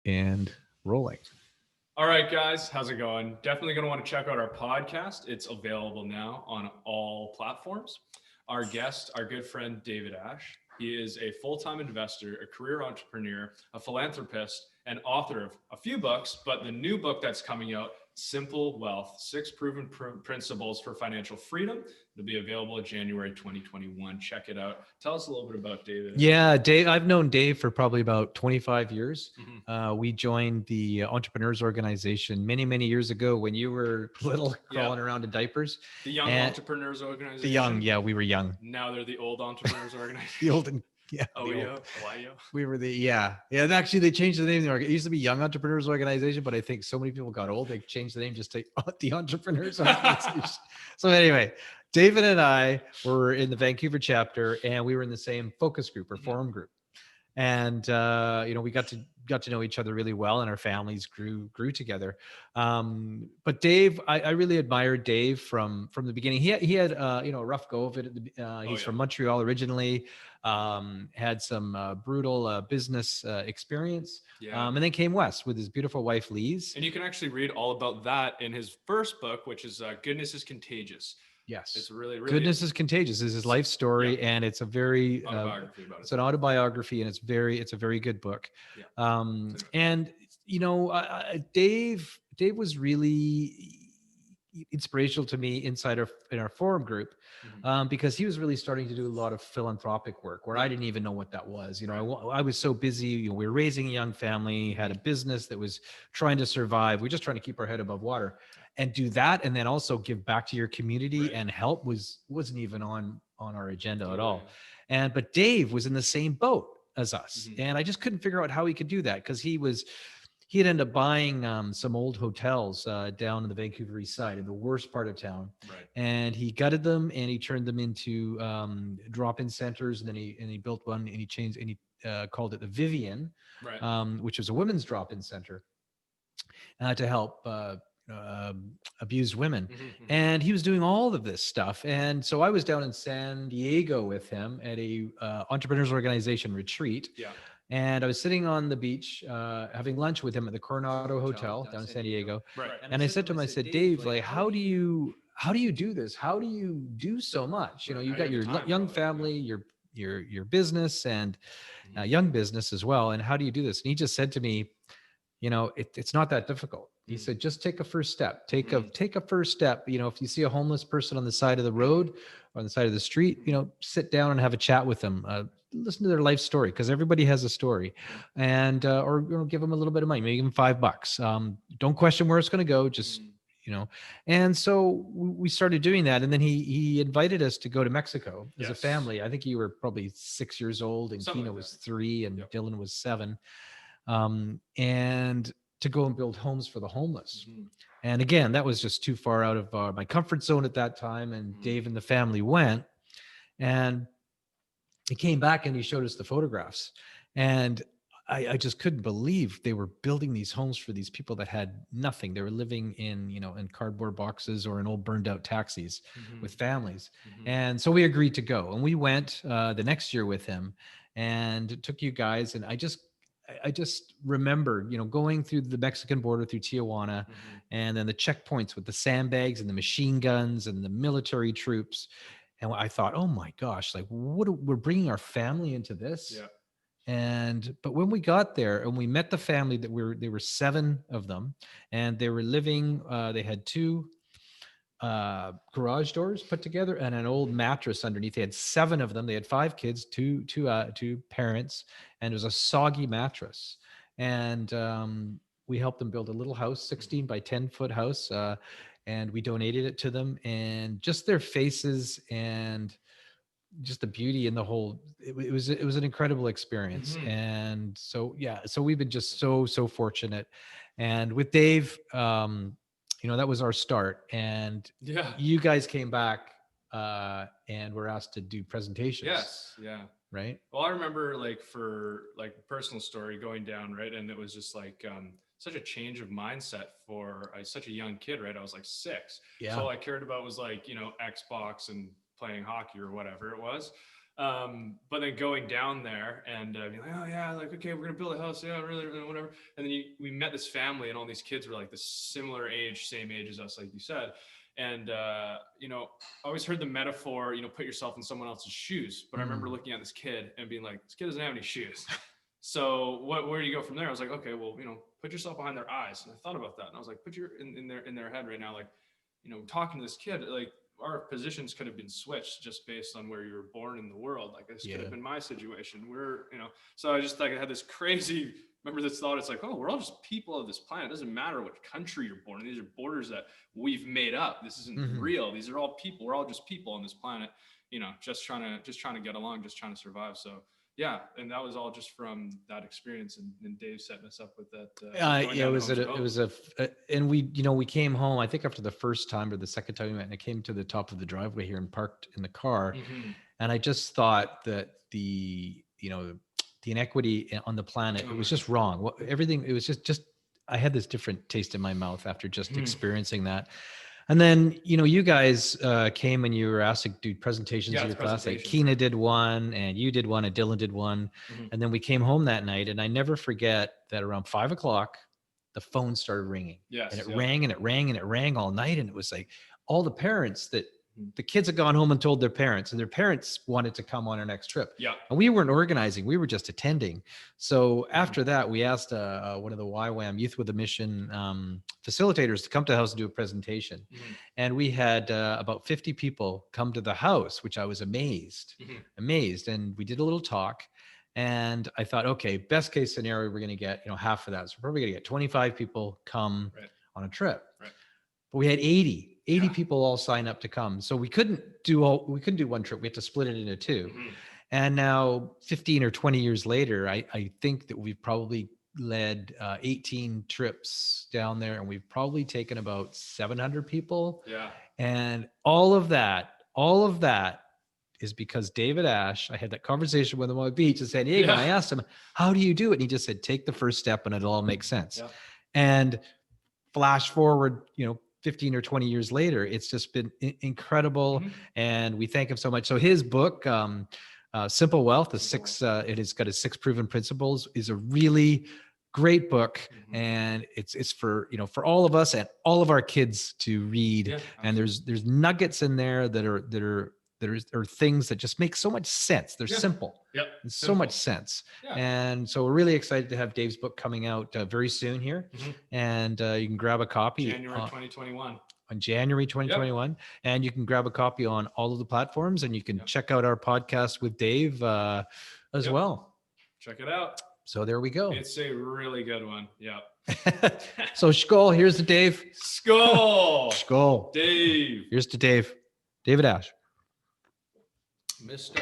and rolling. All right, guys, how's it going? Definitely going to want to check out our podcast. It's available now on all platforms. Our guest, our good friend David Ash, he is a full time investor, a career entrepreneur, a philanthropist, and author of a few books. But the new book that's coming out, Simple Wealth: Six Proven Principles for Financial Freedom, it'll be available in January 2021. Check it out. Tell us a little bit about David. Yeah, Dave. I've known Dave for probably about 25 years. Mhm. We joined the Entrepreneurs Organization many, many years ago when you were little, crawling around in diapers. The Young And Entrepreneurs Organization. the young, yeah, we were young. Now they're the Old Entrepreneurs The Organization. old and yeah, the OEO, old. YO. We were and actually they changed the name of the org. It used to be Young Entrepreneurs Organization, but I think so many people got old they changed the name just to the Entrepreneurs Organization. So anyway, David and I were in the Vancouver chapter, and we were in the same focus group or forum group, and we got to know each other really well, and our families grew together. But Dave, I really admired Dave from the beginning. He had a rough go of it. He's from Montreal originally. Had some brutal business experience, and then came west with his beautiful wife Lise. And you can actually read all about that in his first book, which is Goodness is Contagious. Yes, it's really Goodness is Contagious is his life story, and it's a very autobiography about it's an autobiography, and it's a very good book. And Dave was really inspirational to me in our forum group, because he was really starting to do a lot of philanthropic work where I didn't even know what that was. I was so busy. We were raising a young family, had a business that was trying to survive. We're just trying to keep our head above water and do that, and then also give back to your community and help wasn't even on our agenda at all. But Dave was in the same boat as us, and I just couldn't figure out how he could do that, because he had ended up buying some old hotels down in the Vancouver East Side, in the worst part of town. And he gutted them, and he turned them into drop-in centers. And then he built one, and he called it the Vivian, which was a women's drop-in center to help abused women. And he was doing all of this stuff. And so I was down in San Diego with him at a Entrepreneurs Organization retreat. And I was sitting on the beach having lunch with him at the Coronado Hotel down in San Diego. And I said to him, I said, Dave, like, how do you do this? How do you do so much? You've got your young family, your business, and young business as well. And how do you do this? And he just said to me, it's not that difficult. He said, just take a first step. Take a first step. If you see a homeless person on the side of the road or on the side of the street, sit down and have a chat with them. Listen to their life story, because everybody has a story, and or give them a little bit of money, maybe give them $5. Don't question where it's going to go. Just And so we started doing that, and then he invited us to go to Mexico as a family. I think you were probably 6 years old, and Kina was 3, and Dylan was 7. And to go and build homes for the homeless. And again, that was just too far out of my comfort zone at that time. And Dave and the family went, and he came back and he showed us the photographs. And I just couldn't believe they were building these homes for these people that had nothing. They were living in cardboard boxes or in old burned out taxis with families. And so we agreed to go, and we went the next year with him, and took you guys. And I just remember, going through the Mexican border through Tijuana, and then the checkpoints with the sandbags and the machine guns and the military troops. And I thought, oh my gosh, like we're bringing our family into this. But when we got there and we met the family, there were 7 of them, and they were living, they had 2 garage doors put together and an old mattress underneath. They had 7 of them. They had 5 kids, two parents, and it was a soggy mattress. And we helped them build a little house, 16 by 10 foot house, and we donated it to them. And just their faces and just the beauty and the whole, it was an incredible experience. And so we've been just so fortunate. And with Dave, that was our start. And you guys came back and were asked to do presentations. Right. Well, I remember, for personal story, going down, right, and it was just such a change of mindset for such a young kid, right? I was 6. So all I cared about was Xbox and playing hockey or whatever it was. But then going down there and being like, oh yeah, like, okay, we're gonna build a house, yeah, really, really, whatever. And then we met this family, and all these kids were like the similar age, same age as us, like you said. And you know, I always heard the metaphor, you know, put yourself in someone else's shoes. But I remember looking at this kid and being like, this kid doesn't have any shoes. So where do you go from there? I was like, okay, well, you know, put yourself behind their eyes. And I thought about that, and I was like, put your in their head right now, like, you know, talking to this kid, like, our positions could have been switched just based on where you were born in the world. Like, this could have been my situation. You know, so I just like, I had this crazy, remember this thought, it's like, oh, we're all just people of this planet. It doesn't matter what country you're born in. These are borders that we've made up. This isn't real. These are all people. We're all just people on this planet, you know, just trying to get along, just trying to survive. So yeah, and that was all just from that experience, and Dave setting us up with that. Yeah, it was and we, you know, we came home, I think after the first time or the second time we went, and I came to the top of the driveway here and parked in the car. And I just thought that the inequity on the planet, it was just wrong. Everything, it was just, I had this different taste in my mouth after just experiencing that. And then, you know, you guys came and you were asked to do presentations in your class. Like Keena did one, and you did one, and Dylan did one. And then we came home that night, and I never forget that around 5 o'clock, the phone started ringing. Yes, and it rang and it rang and it rang all night. And it was like all the parents that the kids had gone home and told their parents, and their parents wanted to come on our next trip. Yeah. And we weren't organizing, we were just attending. So after that, we asked one of the YWAM Youth with a Mission facilitators to come to the house and do a presentation. And we had about 50 people come to the house, which I was amazed. And we did a little talk. And I thought, okay, best case scenario, we're going to get, you know, half of that. So we're probably going to get 25 people come on a trip. But we had 80 people all sign up to come. So we couldn't do one trip. We had to split it into two. And now 15 or 20 years later, I think that we've probably led 18 trips down there, and we've probably taken about 700 people. Yeah. And all of that is because David Ash, I had that conversation with him on the beach in San Diego, and I asked him, how do you do it? And he just said, take the first step and it'll all make sense. And flash forward, you know, 15 or 20 years later, it's just been incredible. And we thank him so much. So his book, Simple Wealth, it has got his 6 proven principles, is a really great book. And it's for, you know, for all of us and all of our kids to read. And there's nuggets in there that are things that just make so much sense. They're simple. And so much sense. And so we're really excited to have Dave's book coming out very soon here. And you can grab a copy. January 2021. On January 2021. And you can grab a copy on all of the platforms, and you can check out our podcast with Dave as well. Check it out. So there we go. It's a really good one. So Skol, here's to Dave. Skol. Skol. Dave. Here's to Dave. David Ash. Mr.